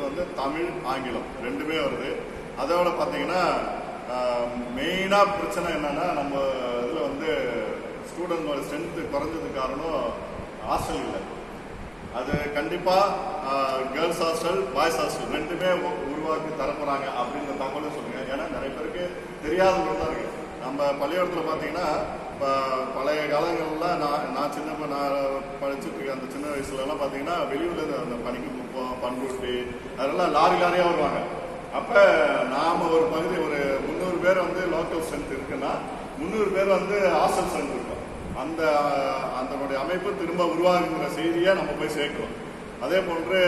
வந்து தமிழ் ஆங்கிலம் ரெண்டுமே வருது. அதோட பார்த்தீங்கன்னா மெயினாக பிரச்சனை என்னன்னா நம்ம இதில் வந்து ஸ்டூடெண்டோட ஸ்ட்ரென்த்து குறைஞ்சது காரணம் ஹாஸ்டல் இல்லை. அது கண்டிப்பாக கேர்ள்ஸ் ஹாஸ்டல் பாய்ஸ் ஹாஸ்டல் ரெண்டுமே உருவாக்கி தரப்போகிறாங்க அப்படின்ற தகவலும் சொல்லுங்கள். ஏன்னா நிறைய பேருக்கு தெரியாதவங்க தான் இருக்குது. நம்ம பள்ளிக்கூடத்தில் பார்த்தீங்கன்னா இப்போ பழைய காலங்கள்லாம் நான் படிச்சுட்டு இருக்கேன். அந்த சின்ன வயசுலலாம் பார்த்தீங்கன்னா வெளியூர்ல அந்த பனிக்கு குப்பம் பண்ருட்டி அதெல்லாம் லாரியாக வருவாங்க. அப்போ நாம் ஒரு பகுதி ஒரு 300 பேர் வந்து லோக்கல் ஸ்ட்ரென்த் இருக்குன்னா 300 பேர் வந்து ஹாஸ்டல் ஸ்ட்ரென்த் இருக்கும். அதனுடைய அமைப்பு திரும்ப உருவாகுங்கிற செய்தியை நம்ம போய் சேர்க்கிறோம். அதே போன்று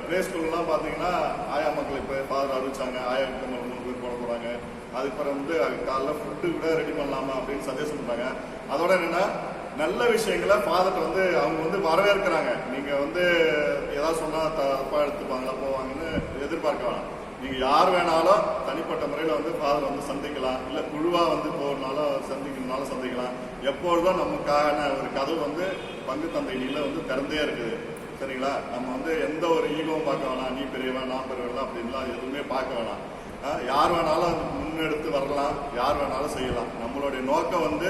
பிளே ஸ்கூல்லாம் பார்த்தீங்கன்னா ஆயா மக்கள் இப்போ ஃபாதர் அறிவிச்சாங்க, ஆயா மக்கள் 3 பேர் போட போகிறாங்க. அதுக்கப்புறம் வந்து காலைல ஃபுட்டு கூட ரெடி பண்ணலாமா அப்படின்னு சஜஷன் பண்ணாங்க. அதோட என்னென்னா நல்ல விஷயங்களை ஃபாதர்கிட்ட வந்து அவங்க வந்து வரவேற்கிறாங்க. நீங்கள் வந்து ஏதாவது சொன்னால் தப்பாக எடுத்துப்பாங்களா போவாங்கன்னு எதிர்பார்க்க வேணாம். நீங்கள் யார் வேணாலும் தனிப்பட்ட முறையில் வந்து ஃபாதர் வந்து சந்திக்கலாம், இல்லை குழுவாக வந்து போகிறனாலும் சந்திக்கணும்னாலும் சந்திக்கலாம். எப்பொழுதும் நமக்கான ஒரு கதவு வந்து பங்கு தந்தை நிலை வந்து திறந்தே இருக்குது. சரிங்களா? நம்ம வந்து எந்த ஒரு ஈகோவும் பார்க்க வேணாம், நீ பெரியவன் நான் பெரியவன் அப்படின்லாம் எதுவுமே பார்க்க வேணாம். யார் வேணாலும் முன்னெடுத்து வரலாம், யார் வேணாலும் செய்யலாம். நம்மளுடைய நோக்கம் வந்து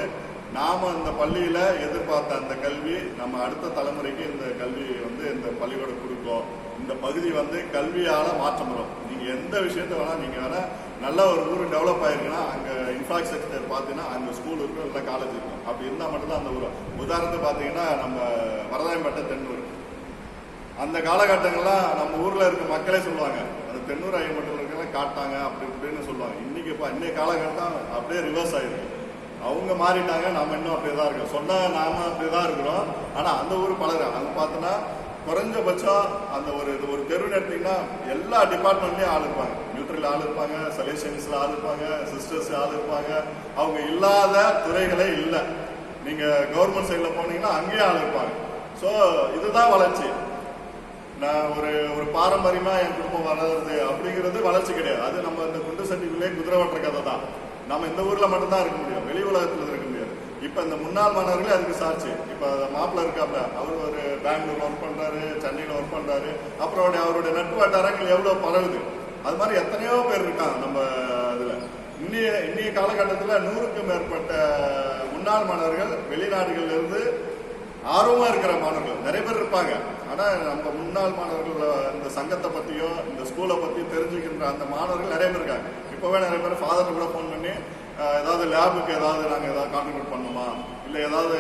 நாம் இந்த பள்ளியில் எதிர்பார்த்த அந்த கல்வி நம்ம அடுத்த தலைமுறைக்கு இந்த கல்வி வந்து இந்த பள்ளியோட கொடுக்கும். இந்த பகுதி வந்து கல்வியால் மாற்றம் வரும். நீங்கள் எந்த விஷயத்த வேணால் நீங்கள் வேணால் நல்ல ஒரு ஊர் டெவலப் ஆகிருக்குன்னா அங்கே இன்ஃப்ராஸ்ட்ரக்சர் பார்த்தீங்கன்னா அங்கே ஸ்கூல் இருக்கும், இல்லை காலேஜ் இருக்கும். அப்படி இருந்தால் மட்டும்தான் அந்த ஊர். உதாரணத்தை பார்த்தீங்கன்னா நம்ம வரதாயம்பேட்டை தென்னூர் அந்த காலகட்டங்கள்லாம் நம்ம ஊரில் இருக்க மக்களே சொல்லுவாங்க அந்த தென்னூர் ஐயம்பேட்டையில் இருக்கலாம் காட்டாங்க அப்படி இப்படின்னு சொல்லுவாங்க. இன்னைக்கு காலகட்டம் அப்படியே ரிவர்ஸ் ஆகிருக்கு. அவங்க மாறிட்டாங்க, நாம இன்னும் அப்படியே தான் இருக்கோம். சொன்னால் நாம அப்படியே தான் இருக்கிறோம். ஆனால் அந்த ஊர் பழகிறோம். அங்கே பார்த்தோன்னா குறைஞ்சபட்சம் அந்த ஒரு தெரு எடுத்தீங்கன்னா எல்லா டிபார்ட்மெண்ட்லேயும் ஆள் இருப்பாங்க. நியூட்ரல் ஆள் இருப்பாங்க, சலேஷன்ஸில் ஆள் இருப்பாங்க, சிஸ்டர்ஸ் ஆள் இருப்பாங்க. அவங்க இல்லாத துறைகளே இல்லை. நீங்கள் கவர்மெண்ட் சைடில் போனீங்கன்னா அங்கேயும் ஆள் இருப்பாங்க. ஸோ இதுதான் வளர்ச்சி. நான் ஒரு பாரம்பரியமாக என் குடும்பம் வளருது அப்படிங்கிறது வளர்ச்சி கிடையாது. அது நம்ம இந்த குண்டு சட்டிக்குள்ளே குதிரை ஓட்டுற கதை தான். நம்ம இந்த ஊரில் மட்டும்தான் இருக்க முடியும், வெளி உலகத்தில் இருக்க முடியாது. இப்போ இந்த முன்னாள் மாணவர்களே அதுக்கு சாட்சி. இப்போ மாப்பிள்ள இருக்காப்ல, அவர் ஒரு பெங்களூர் ஒர்க் பண்ணுறாரு, சென்னையில் ஒர்க் பண்ணுறாரு. அப்புறம் அவருடைய நட்பு வட்டாரங்கள் எவ்வளோ பரவுது. அது மாதிரி எத்தனையோ பேர் இருக்காங்க நம்ம இதில். இன்னைய காலகட்டத்தில் 100க்கும் மேற்பட்ட முன்னாள் மாணவர்கள் வெளிநாடுகளிலிருந்து ஆர்வமாக இருக்கிற மாணவர்கள் நிறைய பேர் இருப்பாங்க. ஆனால் நம்ம முன்னாள் மாணவர்கள் இந்த சங்கத்தை பற்றியோ இந்த ஸ்கூலை பற்றியும் தெரிஞ்சுக்கின்ற அந்த மாணவர்கள் நிறைய பேர் இருக்காங்க. இப்போவே நிறைய பேர் ஃபாதர் கூட ஃபோன் பண்ணி ஏதாவது லேபுக்கு ஏதாவது நாங்கள் ஏதாவது கான்ட்ரிபியூட் பண்ணணுமா, இல்லை ஏதாவது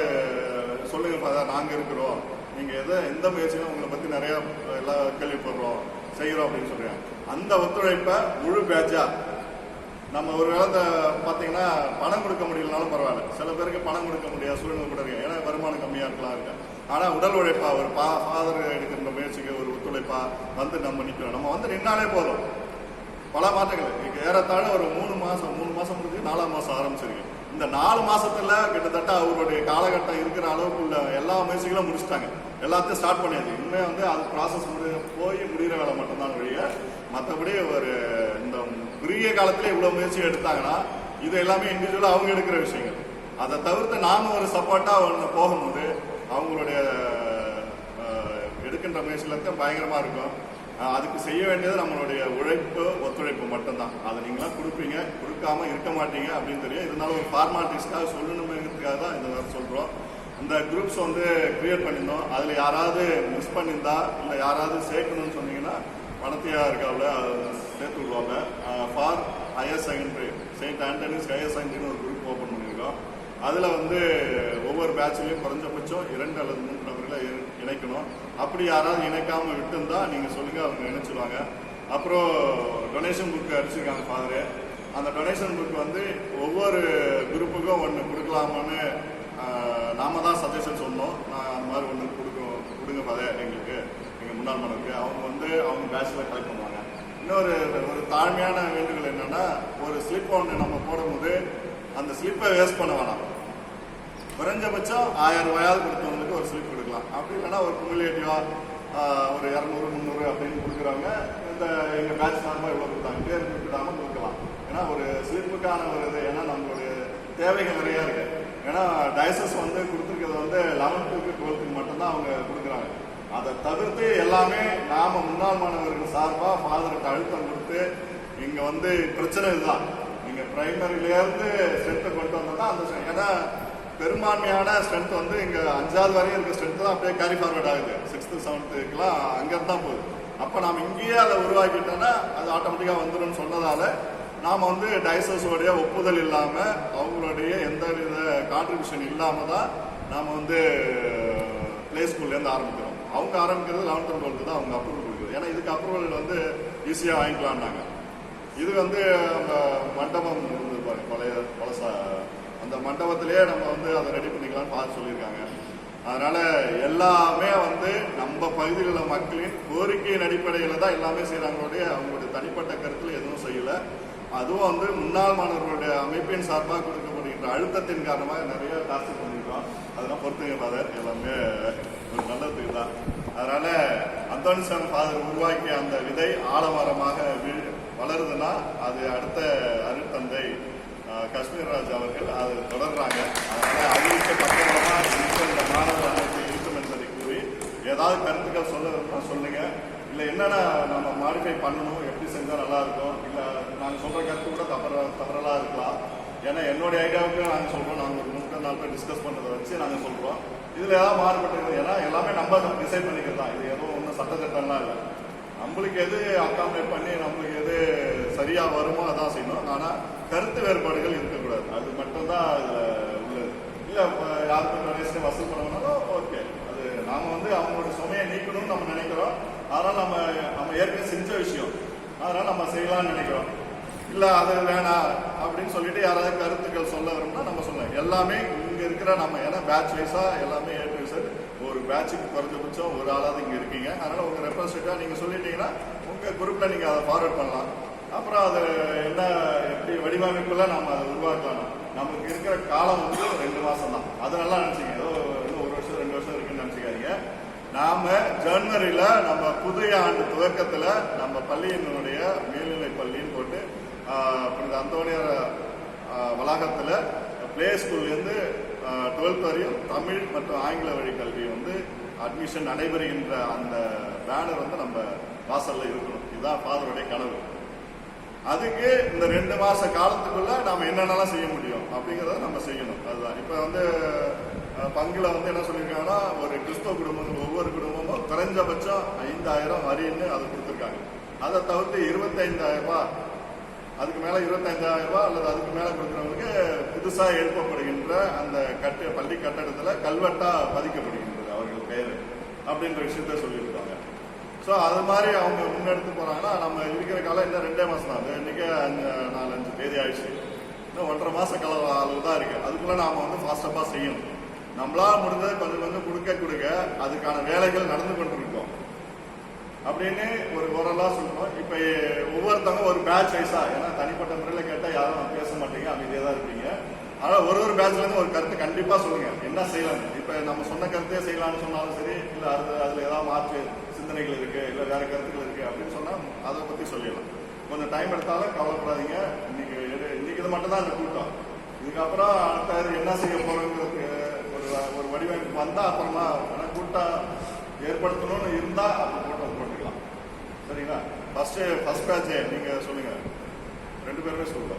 சொல்லுங்கள் ஃபாதர் நாங்கள் இருக்கிறோம், நீங்கள் எந்த முயற்சியும் உங்களை பற்றி நிறையா எல்லாம் கேள்விப்படுறோம் செய்கிறோம் அப்படின்னு சொல்கிறாங்க. அந்த ஒத்துழைப்பை முழு பேட்சாக நம்ம ஒரு காலத்தை பார்த்தீங்கன்னா பணம் கொடுக்க முடியலனாலும் பரவாயில்ல. சில பேருக்கு பணம் கொடுக்க முடியாத சூழ்நிலை கூட இருக்கு, ஏன்னா வருமானம் கம்மியாக இருக்கலாம் இருக்கு. ஆனால் உடல் உழைப்பா ஒரு ஃபாதர் எடுக்கின்ற முயற்சிக்கு ஒரு ஒத்துழைப்பா வந்து நம்ம நிற்கிறோம். நம்ம வந்து நின்னாலே போதும். பல மாற்றங்கள் இங்கே ஏறத்தாழ ஒரு 3 மாதம் முடிஞ்சு 4ஆம் மாதம் ஆரம்பிச்சிருக்கு. இந்த 4 மாதத்துல கிட்டத்தட்ட அவருடைய காலகட்டம் இருக்கிற அளவுக்குள்ள எல்லா முயற்சிகளும் முடிச்சுட்டாங்க. எல்லாத்தையும் ஸ்டார்ட் பண்ணியாச்சு. இனிமே வந்து அது ப்ராசஸ் போய் முடிகிற வேலை மட்டும்தான் வழிய. மற்றபடி ஒரு இந்த குறுகிய காலத்துல இவ்வளவு முயற்சி எடுத்தாங்கன்னா இது எல்லாமே இண்டிவிஜுவலா அவங்க எடுக்கிற விஷயங்கள். அதை தவிர்த்து நாம ஒரு சப்போர்ட்டா ஒன்று போகும்போது அவங்களுடைய எடுக்கின்ற முயற்சியில பயங்கரமா இருக்கும். அதுக்கு செய்ய வேண்டியது நம்மளுடைய உழைப்பு ஒத்துழைப்பு மட்டும்தான். அதை நீங்களாம் கொடுப்பீங்க, கொடுக்காம இருக்க மாட்டீங்க அப்படின்னு தெரியும். இருந்தாலும் ஒரு ஃபார்மாலிட்டிஸ்க்காக சொல்லணுங்கிறதுக்காக தான் இந்த வேறு சொல்கிறோம். இந்த குரூப்ஸ் வந்து கிரியேட் பண்ணியிருந்தோம். அதில் யாராவது மிஸ் பண்ணியிருந்தா இல்லை யாராவது சேர்க்கணும்னு சொன்னீங்கன்னா பணத்தையாக இருக்காவில் அதை சேர்த்து விடுவாங்க. For higher secondary saint Antony's higher செகண்டரின்னு ஒரு குரூப் ஓப்பன் பண்ணியிருக்கோம். அதில் வந்து ஒவ்வொரு பேட்ச்லேயும் குறைஞ்சபட்சம் 2 அல்லது 3 நபர்களை இணைக்கணும். அப்படி யாராவது இணைக்காமல் விட்டுருந்தா நீங்கள் சொல்லுங்கள், அவங்க இணைச்சிடுவாங்க. அப்புறம் டொனேஷன் புக்கு அடிச்சிருக்காங்க ஃபாதரு. அந்த டொனேஷன் புக் வந்து ஒவ்வொரு குரூப்புக்கும் ஒன்று கொடுக்கலாமான்னு நாம தான் சஜஷன் சொன்னோம். நான் அந்த மாதிரி ஒன்று கொடுங்க ஃபாதர் எங்களுக்கு, எங்கள் முன்னாள் மாணவருக்கு. அவங்க வந்து அவங்க பேட்சில் கலெக்ட் பண்ணுவாங்க. இன்னொரு தாழ்மையான வேண்டுகோள் என்னென்னா, ஒரு ஸ்லிப் ஒன்று நம்ம போடும்போது அந்த ஸ்லிப்பை வேஸ்ட் பண்ண வேணாம். குறைஞ்சபட்சம் 1000 ரூபாயாவது கொடுத்தவங்களுக்கு ஒரு ஸ்லிப் கொடுக்கலாம். அப்படி இல்லைன்னா ஒரு குமுலேட்டிவாக ஒரு 200 300 அப்படின்னு கொடுக்குறவங்க இந்த எங்கள் பேட்ச் சார்பாக இவ்வளோ கொடுத்தாங்க பேர் கொடுக்காமல் கொடுக்கலாம். ஏன்னா ஒரு ஸ்லிப்புக்கான ஒரு இது, ஏன்னா நம்மளுடைய தேவைகள் நிறையா இருக்குது. ஏன்னா டயசஸ் வந்து கொடுத்துருக்கிறது வந்து 11th to 12th மட்டும்தான் அவங்க கொடுக்குறாங்க. அதை தவிர்த்து எல்லாமே நாம முன்னாள் மாணவர்கள் சார்பா ஃபாதருக்கு அழுத்தம் கொடுத்து இங்க வந்து பிரச்சனை இதுதான். நீங்க பிரைமரியிலேருந்து ஸ்ட்ரென்த்தை கொண்டு வந்தா அந்த ஏன்னா பெரும்பான்மையான ஸ்ட்ரென்த் வந்து இங்க 5வது வரையும் இருக்க ஸ்ட்ரென்த் தான் அப்படியே கேரி ஃபார்வர்ட் ஆகுது. 6th 7thக்குலாம் அங்கிருந்து தான் போகுது. அப்ப நாம இங்கேயே அதை உருவாக்கிட்டோம்னா அது ஆட்டோமேட்டிக்கா வந்துடும் சொன்னதால நாம வந்து டைசஸோடைய ஒப்புதல் இல்லாம அவங்களுடைய எந்த வித கான்ட்ரிபியூஷன் இல்லாம தான் நாம வந்து பிளே ஸ்கூல்ல இருந்து ஆரம்பிக்கிறோம். அவங்க ஆரம்பிக்கிறது 11th and 12th தான் அவங்க அப்ரூவல் கொடுக்குது. ஏன்னா இதுக்கு அப்ரூவல் வந்து ஈஸியா வாங்கிக்கலாம்னாங்க. இது வந்து மண்டபம் இருந்தது பாருங்க, பழசா அந்த மண்டபத்திலேயே நம்ம வந்து அதை ரெடி பண்ணிக்கலாம்னு பார்த்து சொல்லியிருக்காங்க. அதனால எல்லாமே வந்து நம்ம பகுதியில் உள்ள மக்களின் கோரிக்கையின் அடிப்படையில் தான் எல்லாமே செய்யறாங்களுடைய அவங்களுடைய தனிப்பட்ட கருத்துல எதுவும் செய்யல. அதுவும் வந்து முன்னாள் மாணவர்களுடைய அமைப்பின் சார்பாக கொடுக்கப்படுகின்ற அழுத்தத்தின் காரணமாக நிறைய டாஸ்க் பண்ணிருக்கோம். அதெல்லாம் பொறுத்துங்க ஃபாதர், எல்லாமே ஒரு நல்லதுக்கு தான். அதனால அந்தோனிசாமி ஃபாதர் உருவாக்கிய அந்த விதை ஆலமரமாக வளருதுன்னா அது அடுத்த அருட்தந்தை காஷ்மீர் ராஜ் அவர்கள் அது தொடர்றாங்க. அதனால அவங்களுக்கு பக்கமா இந்த மாணவர் அமைப்பு இருக்கும் என்பதை கூறி ஏதாவது கருத்துக்கள் சொல்லுறதுன்னா சொல்லுங்க. இல்லை என்னென்ன நம்ம மாடிஃபை பண்ணணும், எப்படி செஞ்சால் நல்லா இருக்கும், இல்லை நாங்கள் சொல்ற கருத்து கூட தவறலா இருக்கலாம். ஏன்னா என்னுடைய ஐடியாவுக்கு நாங்கள் சொல்றோம், நாங்கள் ஒரு 3-4 பேர் டிஸ்கஸ் பண்ணதை வச்சு நாங்கள் சொல்றோம். இதுல ஏதாவது மாறுபட்டு ஏன்னா எல்லாமே நம்ம டிசைட் பண்ணிக்கிறது தான். இது எதுவும் ஒன்றும் சட்டத்திட்டம்லாம் இல்லை. நம்மளுக்கு எது அக்காமடேட் பண்ணி நம்மளுக்கு எது சரியா வருமோ அதான் செய்யணும். ஆனா கருத்து வேறுபாடுகள் இருக்கக்கூடாது. அது மட்டும்தான் இதுல உள்ளது. இல்ல யாருக்கும் டொனேஷன் வசூல் பண்ணணும்னாலும் ஓகே, அது நாம வந்து அவங்களோட சுமையை நீக்கணும்னு நம்ம நினைக்கிறோம். அதனால நம்ம ஏற்கனவே செஞ்ச விஷயம், அதனால நம்ம செய்யலாம்னு நினைக்கிறோம். இல்ல அது வேணாம் அப்படின்னு சொல்லிட்டு யாராவது கருத்துக்கள் சொல்ல வரும்னா நம்ம சொல்லலாம். எல்லாமே இங்க இருக்கிற நம்ம ஏன்னா பேட்ச் வைஸா எல்லாமே ஒரு பேட்சுக்கு குறைஞ்சபட்சம் ஒரு ஆளாவது இங்க இருக்கீங்க. அதனால உங்க ரெப்ரஸன்டேட்டிவா நீங்க சொல்லிட்டீங்கன்னா உங்க குரூப்ல நீங்க அதை ஃபார்வர்ட் பண்ணலாம். அப்புறம் அது என்ன எப்படி வடிவமைப்புல நம்ம அதை உருவாக்கலாம். நமக்கு இருக்கிற காலம் வந்து 2 மாசம் தான். அது நல்லா நினைச்சீங்க, ஏதோ இன்னும் 1 வருஷம் 2 வருஷம் இருக்குன்னு நினைச்சுக்காதீங்க. நாம ஜனவரியில நம்ம புதிய ஆண்டு துவக்கத்துல நம்ம பள்ளியினுடைய மேல்நிலை பள்ளின்னு போட்டு புனித அந்தோனியார் வளாகத்துல பிளே ஸ்கூல்ல இருந்து 12th வரையும் தமிழ் மற்றும் ஆங்கில வழி கல்வி வந்து அட்மிஷன் நடைபெறுகின்ற அந்த பேனர் வந்து நம்ம வாசல்ல இருக்கணும். இதுதான் ஃபாதருடைய கனவு. அதுக்கு இந்த 2 மாச காலத்துக்குள்ள நாம என்னென்னலாம் செய்ய முடியும் அப்படிங்கறத நம்ம செய்யணும். அதுதான் இப்ப வந்து பங்குல வந்து என்ன சொல்லியிருக்காங்கன்னா, ஒரு கிறிஸ்தவ குடும்பங்கள் ஒவ்வொரு குடும்பமும் குறைஞ்சபட்சம் 5000 வரின்னு அதை கொடுத்துருக்காங்க. அதை தவிர்த்து 25,000 ரூபாய், அதுக்கு மேல 25,000 ரூபாய் அல்லது அதுக்கு மேல கொடுக்குறவங்களுக்கு புதுசா எழுப்பப்படுகின்ற அந்த பள்ளி கட்டடத்துல கல்வெட்டா பதிக்கப்படுகின்றது அவர்கள் பெயர் அப்படின்ற விஷயத்த சொல்லியிருக்காங்க. ஸோ அது மாதிரி அவங்க முன்னெடுத்து போறாங்கன்னா நம்ம இருக்கிற காலம் இன்னும் 2 மாசம் தான். இன்னைக்கு 4-5 தேதி ஆயிடுச்சு. இன்னும் 1.5 மாச கால அளவு தான் இருக்கு. அதுக்குள்ள நாம வந்து ஃபாஸ்டப்பா செய்யணும். நம்மளா முடிஞ்சது கொஞ்சம் கொஞ்சம் கொடுக்க அதுக்கான வேலைகள் நடந்து கொண்டிருக்கோம் அப்படின்னு ஒரு ஓரலா சொல்றோம். இப்ப ஒவ்வொருத்தவங்க ஒரு பேட்ச் வைஸா, ஏன்னா தனிப்பட்ட முறையில கேட்டா யாரும் பேச மாட்டீங்க, அமைதியா தான் இருப்பீங்க. ஆனா ஒரு பேட்ச்ல இருந்து ஒரு கருத்து கண்டிப்பா சொல்லுங்க, என்ன செய்யலாம். இப்ப நம்ம சொன்ன கருத்தே செய்யலாம்னு சொன்னாலும் சரி, இல்ல அதுல ஏதாவது மாற்று சிந்தனைகள் இருக்கு, இல்ல வேற கருத்துக்கள் இருக்கு அப்படின்னு சொன்னா அதை பத்தி சொல்லிடலாம். கொஞ்சம் டைம் எடுத்தாலும் கவலைப்படாதீங்க. இன்னைக்கு இது மட்டும் தான் இந்த கூட்டம். இதுக்கப்புறம் அடுத்த என்ன செய்ய போறோங்கிறதுக்கு ஒரு வடிவமைப்பு வந்தா அப்புறமா கூட்டம் ஏற்படுத்தணும்னு இருந்தா அப்ப கூட்டம் போட்டுக்கலாம். சரிங்களா? ஃபர்ஸ்ட் பேட்ச் நீங்க சொல்லுங்க, 2 பேருமே சொல்லுங்க.